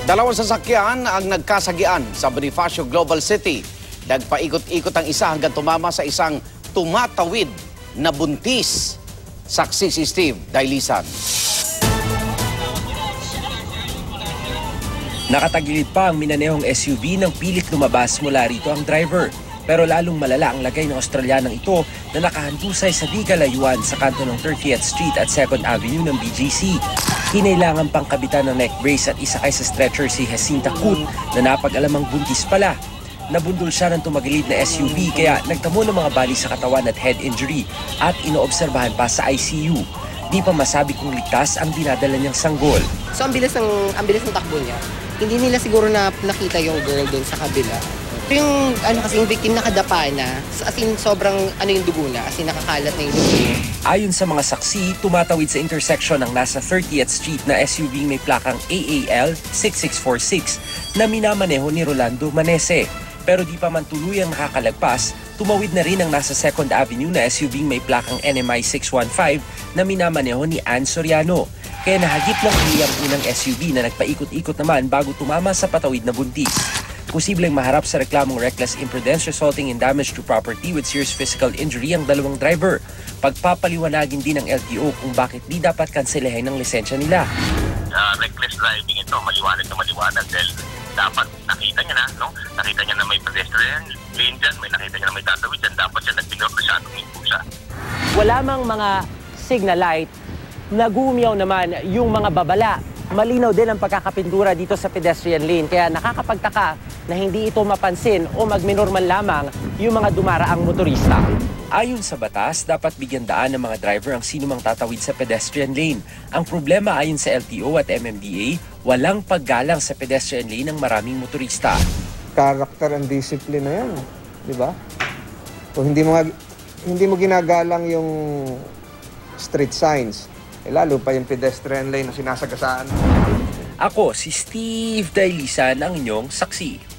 Dalawang sasakyan ang nagkasagian sa Bonifacio Global City. Nagpaikot-ikot ang isa hanggang tumama sa isang tumatawid na buntis. Saksi si Steve Dailisan. Nakatagilid pa ang minanehong SUV nang pilit lumabas mula rito ang driver. Pero lalong malala ang lagay ng Australianang ito na nakahandusay sa di kalayuan sa kanto ng 30th Street at 2nd Avenue ng BGC. Kinailangan pang kabitan ng neck brace at isakay sa stretcher si Jacinta Kut na napag-alamang buntis pala. Nabundol siya ng tumagilid na SUV kaya nagtamo ng mga bali sa katawan at head injury at inoobserbahan pa sa ICU. Di pa masabi kung ligtas ang dinadala niyang sanggol. So ang bilis ng takbo niya. Hindi nila siguro na nakita yung girl doon sa kabila. Yung yung victim nakadapa na, as in sobrang yung dugo na, as in nakakalat na yung dugo. Ayon sa mga saksi, tumatawid sa intersection ng nasa 30th Street na SUV may plakang AAL 6646 na minamaneho ni Rolando Manese. Pero di pa man tuluyang nakakalagpas, tumawid na rin ang nasa 2nd Avenue na SUV may plakang NMI 615 na minamaneho ni Ann Soriano. Kaya nahagip lang ang unang SUV na nagpaikot-ikot naman bago tumama sa patawid na buntis. Posibleng maharap sa reklamong reckless imprudence resulting in damage to property with serious physical injury ang dalawang driver. Pagpapaliwanagin din ng LTO kung bakit di dapat kanselahin ng lisensya nila. Reckless driving ito, maliwanag na maliwanag dahil dapat nakita niya na, no? Nakita niya na may pedestrian lane dyan, may nakita niya na may tatawid dyan, dapat siya nagpinor na siya, tuminto siya. Wala mang mga signal light, nagumiyaw naman yung mga babala. Malinaw din ang pagkakapintura dito sa pedestrian lane kaya nakakapagtaka na hindi ito mapansin o magminormal lamang yung mga dumaraang motorista. Ayon sa batas, dapat bigyan daan ng mga driver ang sinumang tatawid sa pedestrian lane. Ang problema ayon sa LTO at MMDA, walang paggalang sa pedestrian lane ng maraming motorista. Character and discipline na yan, di ba? Kung hindi mo ginagalang yung street signs, lalo pa yung pedestrian lane na sinasagasaan. Ako si Steve Dailisan, ang inyong saksi.